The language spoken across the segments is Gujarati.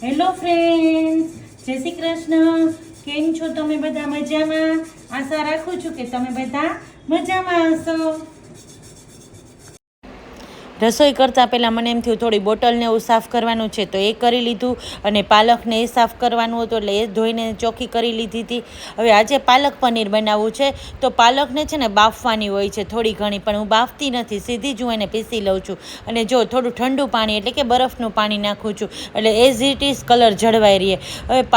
હેલો ફ્રેન્ડ્સ, જય શ્રી કૃષ્ણ. કેમ છો તમે બધા? મજામાં? આશા રાખું છું કે તમે બધા મજામાં હશો. રસોઈ કરતાં પહેલાં મને એમ થયું થોડી બોટલને એવું સાફ કરવાનું છે, તો એ કરી લીધું. અને પાલકને એ સાફ કરવાનું હતું, એટલે એ ધોઈને ચોખ્ખી કરી લીધી હતી. હવે આજે પાલક પનીર બનાવવું છે, તો પાલકને છે ને બાફવાની હોય છે થોડી ઘણી, પણ હું બાફતી નથી, સીધી જ હું એને પીસી લઉં છું. અને જો થોડું ઠંડુ પાણી એટલે કે બરફનું પાણી નાખું છું, એટલે એઝ ઇટ ઇઝ કલર જળવાઈ રહે. હવે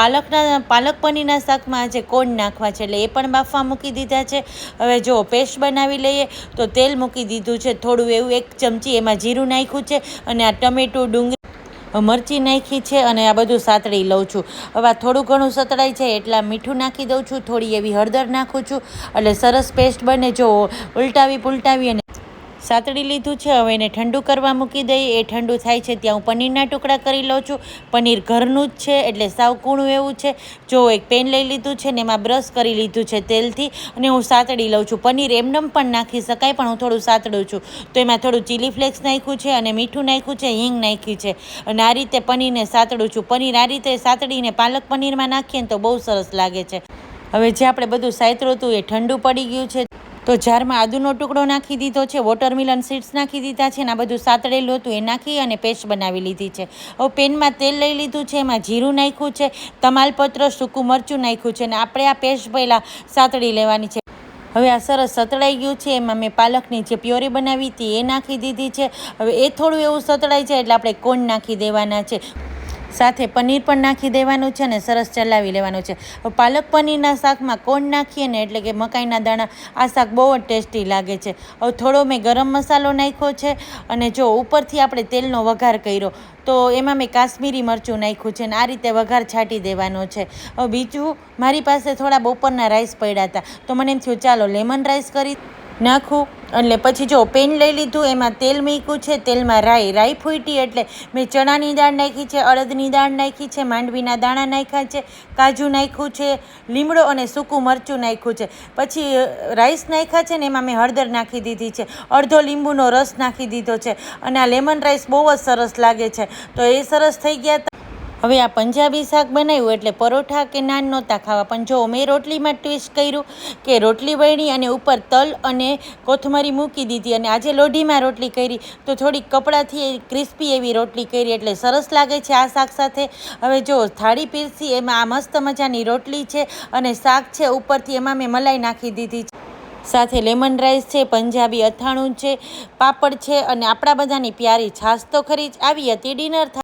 પાલક પનીરના શાકમાં આજે કોર્ન નાખવા છે, એટલે એ પણ બાફવા મૂકી દીધા છે. હવે જો પેસ્ટ બનાવી લઈએ, તો તેલ મૂકી દીધું છે થોડું એવું, 1 ચમચી એમાં જીરું નાખ્યું છે, અને આ ટમેટું, ડુંગળી, મરચી નાખી છે, અને આ બધું સાતળી લઉં છું. હવે થોડું ઘણું સતળાઈ જાય એટલા મીઠું નાખી દઉં છું, થોડી એવી હળદર નાખું છું, એટલે સરસ પેસ્ટ બને. જો ઉલટાવી અને સાતળી લીધું છે. હવે એને ઠંડુ કરવા મૂકી દઈએ. એ ઠંડુ થાય છે ત્યાં હું પનીરના ટુકડા કરી લઉં છું. પનીર ઘરનું જ છે, એટલે સાવ કૂણું એવું છે. જો એક પેન લઈ લીધું છે ને એમાં બ્રશ કરી લીધું છે તેલથી, અને હું સાતળી લઉં છું. પનીર એમનેમ પણ નાખી શકાય, પણ હું થોડું સાતળું છું. તો એમાં થોડું ચીલી ફ્લેક્સ નાખ્યું છે, અને મીઠું નાખ્યું છે, હિંગ નાખી છે, અને આ રીતે પનીરને સાતળું છું. પનીર આ રીતે સાતળીને પાલક પનીરમાં નાખીએ ને તો બહુ સરસ લાગે છે. હવે જે આપણે બધું સાતળ્યું હતું એ ઠંડુ પડી ગયું છે, તો જારમાં આદુનો ટુકડો નાખી દીધો છે, વોટરમેલન સીડ્સ નાખી દીધા છે, અને આ બધું સાતળેલું હતું એ નાખી અને પેસ્ટ બનાવી લીધી છે. હવે પેનમાં તેલ લઈ લીધું છે, એમાં જીરું નાખ્યું છે, તમાલપત્ર, સૂકું મરચું નાખ્યું છે, અને આપણે આ પેસ્ટ પહેલાં સાતળી લેવાની છે. હવે આ સરસ સતળાઈ ગયું છે, એમાં મેં પાલકની જે પ્યોરી બનાવી હતી એ નાખી દીધી છે. હવે એ થોડું એવું સતળાઈ જાય એટલે આપણે કોર્ન નાખી દેવાના છે, સાથે પનીર પણ નાખી દેવાનું છે, અને સરસ ચલાવી લેવાનું છે. પાલક પનીરના શાકમાં કોર્ન નાખીએ ને એટલે કે મકાઈના દાણા, આ શાક બહુ જ ટેસ્ટી લાગે છે. હવે થોડો મેં ગરમ મસાલો નાખ્યો છે, અને જો ઉપરથી આપણે તેલનો વઘાર કર્યો, તો એમાં મેં કાશ્મીરી મરચું નાખ્યું છે, અને આ રીતે વઘાર છાંટી દેવાનો છે. હવે બીજું, મારી પાસે થોડા બપોરના રાઈસ પડ્યા હતા, તો મને એમ થયું ચાલો લેમન રાઈસ કરી નાખું. એટલે પછી જો પેન લઈ લીધું, એમાં તેલ મૂક્યું છે, તેલમાં રાઈ ફૂટી એટલે મેં ચણાની દાળ નાખી છે, અડદની દાળ નાખી છે, માંડવીના દાણા નાખ્યા છે, કાજુ નાખ્યું છે, લીમડો અને સૂકું મરચું નાખ્યું છે. પછી રાઈસ નાખ્યા છે ને એમાં મેં હળદર નાખી દીધી છે, અડધો લીંબુનો રસ નાખી દીધો છે, અને આ લેમન રાઈસ બહુ જ સરસ લાગે છે. તો એ સરસ થઈ ગયા. હવે આ પંજાબી શાક બનાવ્યું એટલે પરોઠા કે નાન નહોતા ખાવા, પણ જો મેં રોટલીમાં ટ્વિસ્ટ કર્યું કે રોટલી વળી અને ઉપર તલ અને કોથમરી મૂકી દીધી, અને આજે લોઢીમાં રોટલી કરી તો થોડીક કપડાથી ક્રિસ્પી એવી રોટલી કરી, એટલે સરસ લાગે છે આ શાક સાથે. હવે જો થાળી પીરસી, એમાં આ મસ્ત મજાની રોટલી છે અને શાક છે, ઉપરથી એમાં મેં મલાઈ નાખી દીધી છે, સાથે લેમન રાઈસ છે, પંજાબી અથાણું છે, પાપડ છે, અને આપણા બધાની પ્યારી છાશ તો ખરી જ. આવી હતી ડિનર.